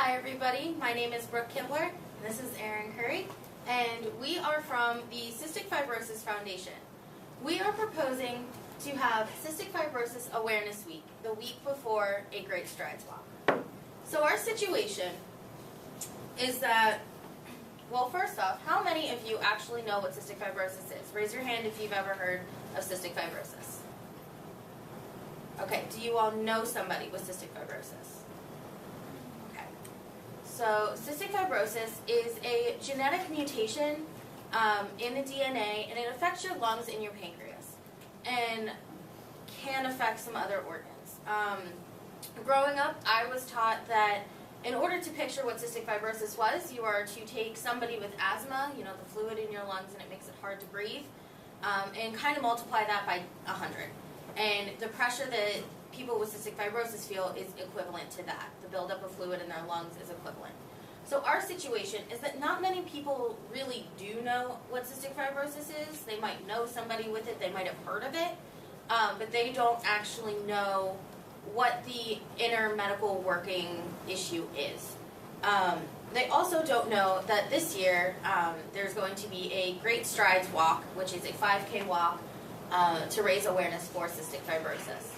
Hi everybody, my name is Brooke Kibler, and this is Erin Curry, and we are from the Cystic Fibrosis Foundation. We are proposing to have Cystic Fibrosis Awareness Week, the week before a Great Strides Walk. So our situation is that, well, first off, how many of you actually know what cystic fibrosis is? Raise your hand if you've ever heard of cystic fibrosis. Okay, do you all know somebody with cystic fibrosis? Okay. So cystic fibrosis is a genetic mutation in the DNA, and it affects your lungs and your pancreas, and can affect some other organs. Growing up, I was taught that in order to picture what cystic fibrosis was, you are to take somebody with asthma, you know, the fluid in your lungs and it makes it hard to breathe, and kind of multiply that by 100. And the pressure that people with cystic fibrosis feel is equivalent to that. The buildup of fluid in their lungs is equivalent. So our situation is that not many people really do know what cystic fibrosis is. They might know somebody with it, they might have heard of it, but they don't actually know what the inner medical working issue is. They also don't know that this year there's going to be a Great Strides Walk, which is a 5K walk to raise awareness for cystic fibrosis.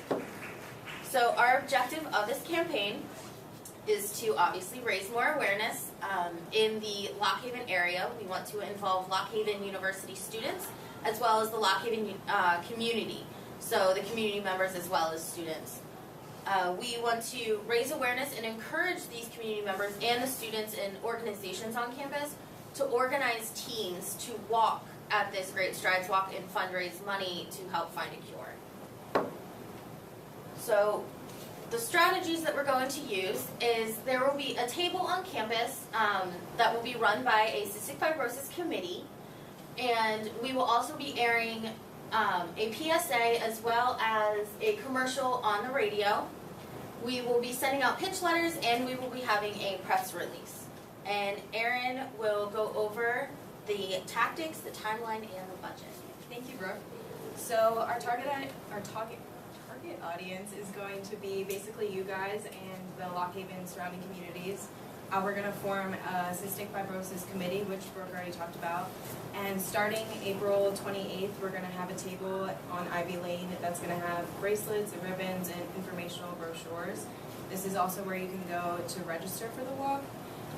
So our objective of this campaign is to obviously raise more awareness in the Lock Haven area. We want to involve Lock Haven University students as well as the Lock Haven community, so the community members as well as students. We want to raise awareness and encourage these community members and the students and organizations on campus to organize teams to walk at this Great Strides Walk and fundraise money to help find a cure. So the strategies that we're going to use is there will be a table on campus that will be run by a cystic fibrosis committee, and we will also be airing a PSA as well as a commercial on the radio. We will be sending out pitch letters, and we will be having a press release. And Erin will go over the tactics, the timeline, and the budget. Thank you, Brooke. So our target audience is going to be basically you guys and the Lock Haven surrounding communities. We're going to form a cystic fibrosis committee, which Brooke already talked about. And starting April 28th, we're going to have a table on Ivy Lane that's going to have bracelets and ribbons and informational brochures. This is also where you can go to register for the walk.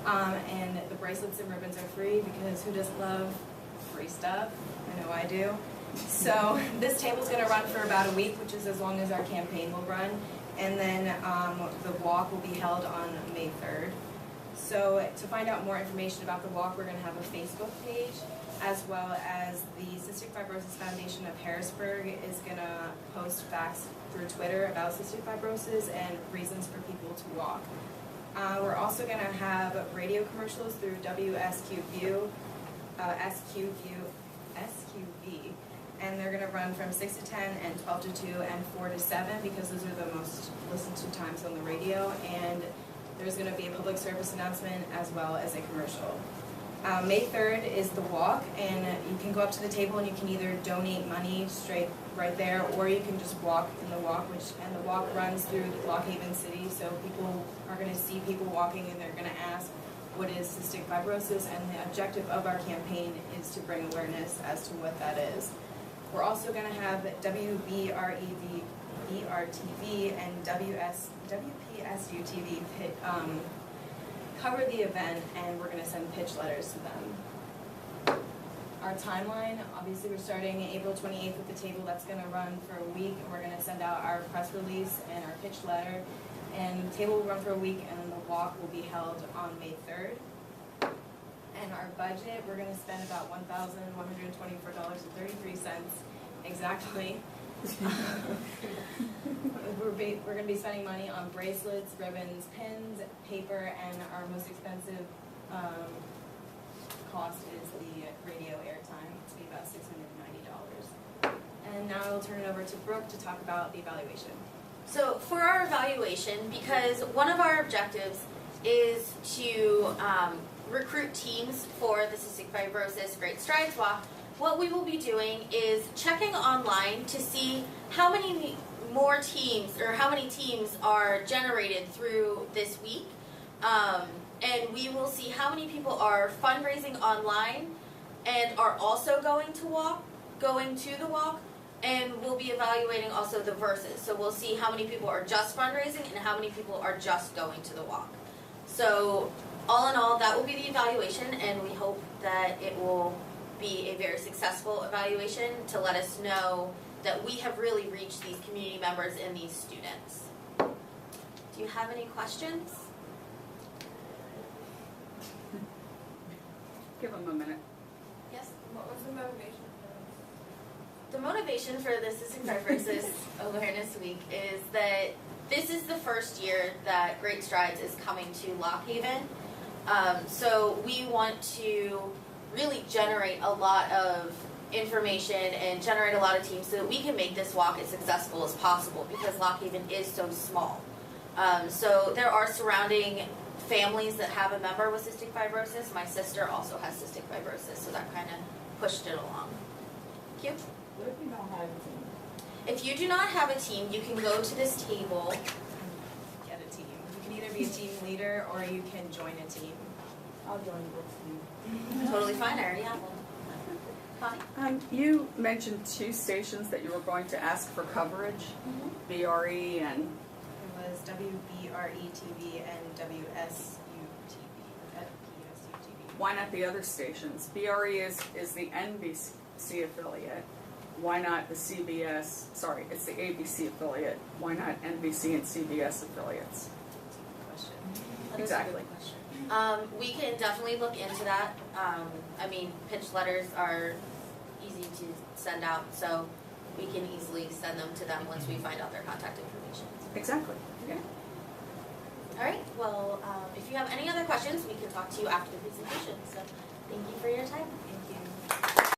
And the bracelets and ribbons are free because who doesn't love free stuff? I know I do. So this table is going to run for about a week, which is as long as our campaign will run. And then the walk will be held on May 3rd. So to find out more information about the walk, we're going to have a Facebook page, as well as the Cystic Fibrosis Foundation of Harrisburg is going to post facts through Twitter about cystic fibrosis and reasons for people to walk. We're also going to have radio commercials through WSQV, and they're going to run from 6 to 10 and 12 to 2 and 4 to 7 because those are the most listened to times on the radio, and there's going to be a public service announcement as well as a commercial. May 3rd is the walk, and you can go up to the table and you can either donate money straight right there, or you can just walk in the walk, and the walk runs through Lock Haven City, so people are going to see people walking and they're going to ask, what is cystic fibrosis? And the objective of our campaign is to bring awareness as to what that is. We're also going to have WBREV, BRTV, and WPSU TV cover the event, and we're going to send pitch letters to them. Our timeline, obviously we're starting April 28th with the table. That's going to run for a week, and we're going to send out our press release and our pitch letter. And the table will run for a week, and then the walk will be held on May 3rd. And our budget, we're going to spend about $1,124.33 exactly. We're going to be spending money on bracelets, ribbons, pins, paper, and our most expensive cost is the radio airtime. It's going to be about $690. And now I will turn it over to Brooke to talk about the evaluation. So for our evaluation, because one of our objectives is to recruit teams for the Cystic Fibrosis Great Strides Walk, what we will be doing is checking online to see how many more teams, or how many teams are generated through this week. And we will see how many people are fundraising online and are also going to the walk, and we'll be evaluating also the verses. So we'll see how many people are just fundraising and how many people are just going to the walk. So all in all, that will be the evaluation, and we hope that it will be a very successful evaluation to let us know that we have really reached these community members and these students. Do you have any questions? Give them a minute. Yes? What was the motivation The motivation for the Cystic Fibrosis Awareness Week is that this is the first year that Great Strides is coming to Lock Haven. So we want to really generate a lot of information and generate a lot of teams so that we can make this walk as successful as possible, because Lock Haven is so small. So there are surrounding families that have a member with cystic fibrosis. My sister also has cystic fibrosis, so that kind of pushed it along. Thank you. What if you don't have a team? If you do not have a team, you can go to this table. Get a team. You can either be a team leader or you can join a team. I'll join the team. Totally fine, I already have one. Connie? You mentioned 2 stations that you were going to ask for coverage, BRE and... It was WBRE-TV and WSU-TV. Why not the other stations? BRE is the NBC affiliate. Why not the CBS? Sorry, it's the ABC affiliate. Why not NBC and CBS affiliates? Question. Exactly. We can definitely look into that. I mean, pitch letters are easy to send out, so we can easily send them to them once we find out their contact information. Exactly. Yeah. All right, well, if you have any other questions, we can talk to you after the presentation. So thank you for your time.